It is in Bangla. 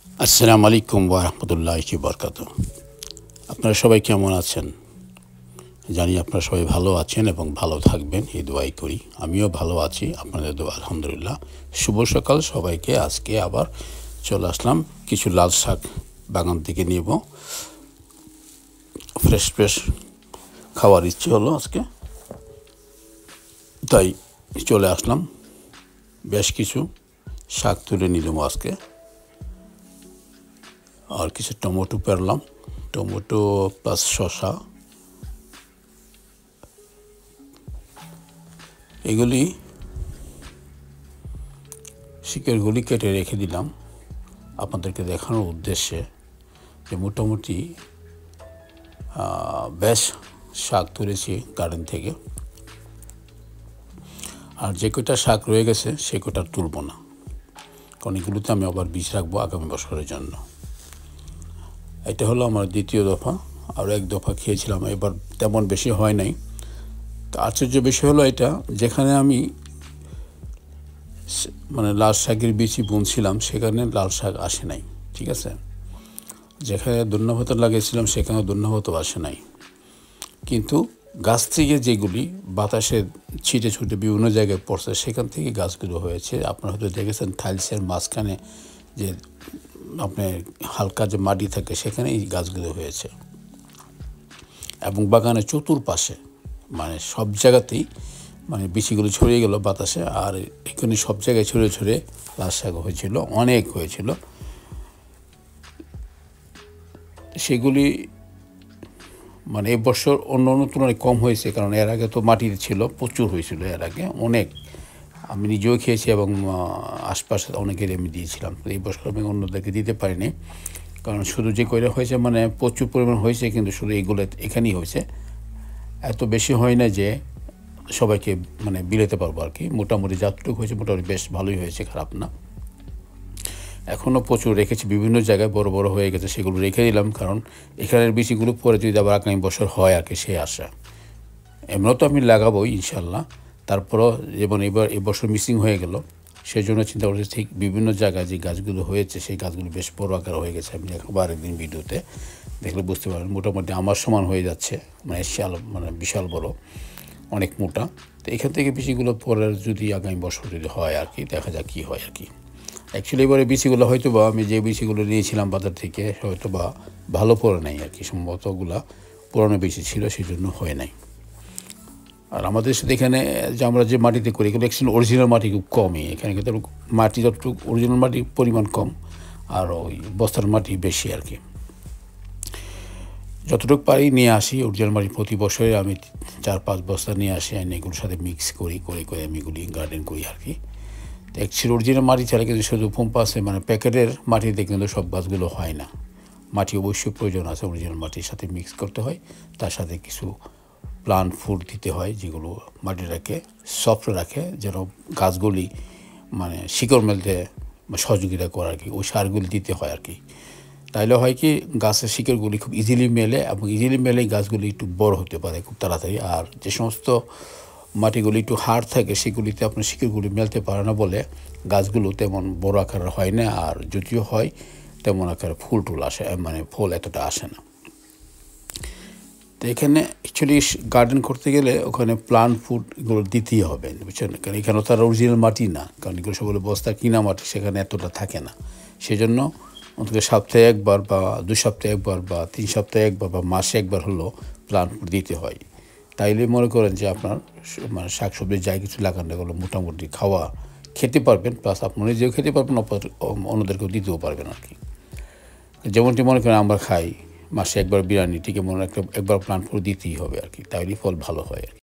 আসসালামু আলাইকুম ওয়া রাহমাতুল্লাহি বারাকাতুহু। আপনারা সবাই কেমন আছেন? জানি আপনারা সবাই ভালো আছেন এবং ভালো থাকবেন এই দোয়াই করি। আমিও ভালো আছি, আপনাদের দোয়া আলহামদুলিল্লাহ। শুভ সকাল সবাইকে। আজকে আবার চলে আসলাম কিছু লাল শাক বাগান থেকে নিব। ফ্রেশ খাওয়ার ইচ্ছে হলো আজকে, তাই চলে আসলাম। বেশ কিছু শাক তুলে নিলাম আজকে, আর কিছু টমেটো পেরলাম, টমেটো প্লাস শসা। এগুলি শিকড়গুলি কেটে রেখে দিলাম আপনাদেরকে দেখানোর উদ্দেশ্যে যে মোটামুটি বেশ শাক তুলেছি গার্ডেন থেকে। আর যে কটা শাক রয়ে গেছে সে কটা তুলব না, কারণ এগুলোতে আমি আবার বীজ রাখবো আগামী বছরের জন্য। এটা হলো আমার দ্বিতীয় দফা। আরও এক দফা খেয়েছিলাম, এবার তেমন বেশি হয় নাই। তো আশ্চর্য বিষয় হলো এটা, যেখানে আমি মানে লাল শাকের বীজই বুনছিলাম সেখানে লাল শাক আসে নাই, ঠিক আছে। যেখানে ধন্যপাতা লাগিয়েছিলাম সেখানে ধন্যপাতাও আসে নাই, কিন্তু গাছ থেকে যেগুলি বাতাসে ছিটে ছুটে বিভিন্ন জায়গায় পড়ছে সেখান থেকে গাছগুলো হয়েছে। আপনারা হয়তো দেখেছেন টাইলসের মাঝখানে যে আপনার হালকা যে মাটি থাকে সেখানে এই গাছগুলো হয়েছে, এবং বাগানের চতুর্পাশে মানে সব জায়গাতেই মানে বিচিগুলো ছড়িয়ে গেল বাতাসে। আর এখানে সব জায়গায় ছড়িয়ে ছড়িয়ে লাল শাক হয়েছিল, অনেক হয়েছিল। সেগুলি মানে এবছর অন্য তুলনায় কম হয়েছে, কারণ এর আগে তো মাটির ছিল, প্রচুর হয়েছিল এর আগে অনেক। আমি নিজেও খেয়েছি এবং আশপাশে অনেকের আমি দিয়েছিলাম। এই বছর আমি অন্যদেরকে দিতে পারিনি, কারণ শুধু যে কয়টা হয়েছে মানে প্রচুর পরিমাণ হয়েছে, কিন্তু শুধু এইগুলো এখানেই হয়েছে। এত বেশি হয় না যে সবাইকে মানে বিলাতে পারবো আর কি। মোটামুটি যতটুকু হয়েছে মোটামুটি বেশ ভালোই হয়েছে, খারাপ না। এখনও প্রচুর রেখেছি, বিভিন্ন জায়গায় বড় বড় হয়ে গেছে, সেগুলো রেখে দিলাম, কারণ এখানের বীজগুলো পরে যদি আবার আগামী বছর হয় আর কি, সে আশা। এমনও তো আমি লাগাবোই ইনশাল্লাহ। তারপরও যেমন এবছর মিসিং হয়ে গেল, সেই জন্য চিন্তা করছি ঠিক বিভিন্ন জায়গায় যে গাছগুলো হয়েছে সেই গাছগুলো বেশ বড় আকার হয়ে গেছে। আমি দেখাবো আরেকদিন ভিডিওতে, দেখলে বুঝতে পারবেন। মোটামুটি আমার সমান হয়ে যাচ্ছে, মানে বিশাল বড়, অনেক মোটা। তো এখান থেকে বীজগুলো পরে যদি আগামী বছর যদি হয় আর কি, দেখা যাক কী হয় আর কি। অ্যাকচুয়ালি এবারে বীজগুলো হয়তো বা আমি যে বীজগুলো নিয়েছিলাম বাজার থেকে হয়তো বা ভালো পড়ে নাই আর কি, সম্ভবত ওগুলা পুরনো বীজ ছিল, সেই জন্য হয় নাই। আর আমাদের সাথে এখানে যে আমরা যে মাটিতে করি এগুলো অ্যাকচুয়ালি অরিজিনাল মাটি খুব কমই। এখানে কিন্তু মাটি যতটুকু অরিজিনাল মাটির পরিমাণ কম, আর ওই বস্তার মাটি বেশি আর কি। যতটুকু পারি নিয়ে আসি অরিজিনাল মাটি, প্রতি বছরে আমি 4-5 বস্তা নিয়ে আসি, আর এগুলোর সাথে মিক্স করি, করে আমি এগুলি গার্ডেন করি আর কি। তো অ্যাকচুয়ালি অরিজিনাল মাটি ছাড়া কিন্তু শুধু পম্পাসে মানে প্যাকেটের মাটিতে কিন্তু সব গাছগুলো হয় না। মাটি অবশ্যই প্রয়োজন আছে, অরিজিনাল মাটির সাথে মিক্স করতে হয়, তার সাথে কিছু প্লান্ট ফুড দিতে হয় যেগুলো মাটিটাকে সফট রাখে, যেন গাছগুলি মানে শিকড় মেলতে সহযোগিতা করে আর কি। ওই সারগুলি দিতে হয় আর কি। তাইলে হয় কি, গাছের শিকড়গুলি খুব ইজিলি মেলে, এবং ইজিলি মেলেই গাছগুলি একটু বড় হতে পারে খুব তাড়াতাড়ি। আর যে সমস্ত মাটিগুলি একটু হার্ড থাকে সেগুলিতে আপনার শিকড়গুলি মেলতে পারে না বলে গাছগুলো তেমন বড় আকারের হয় না, আর যদিও হয় তেমন আকারে ফুল টুল আসে, মানে ফুল এতটা আসে না। তো এখানে অ্যাকচুয়ালি গার্ডেন করতে গেলে ওখানে প্লান্ট ফুড এগুলো দিতেই হবে, বুঝছেন। কারণ এখানে তো আর অরিজিনাল মাটি না, কারণ এগুলো সবগুলো বস্তা কিনা মাটি, সেখানে এতটা থাকে না। সেজন্য অন্তত সপ্তাহে একবার বা 2 সপ্তাহে একবার বা 3 সপ্তাহে একবার বা মাসে একবার হলো প্লান্ট ফুড দিতে হয়। তাইলে মনে করেন যে আপনার মানে শাকসবজি যাই কিছু লাগানো এগুলো মোটামুটি খেতে পারবেন, প্লাস আপনি নিজেও খেতে পারবেন, অন্যদেরকেও দিতেও পারবেন আর কি। যেমনটি মনে করেন আমরা খাই মাসে একবার বিরিয়ানি, ঠিক এমন একবার প্লান্ট ফুড দিতেই হবে আর কি, তাইলেই ফল ভালো হয় আর কি।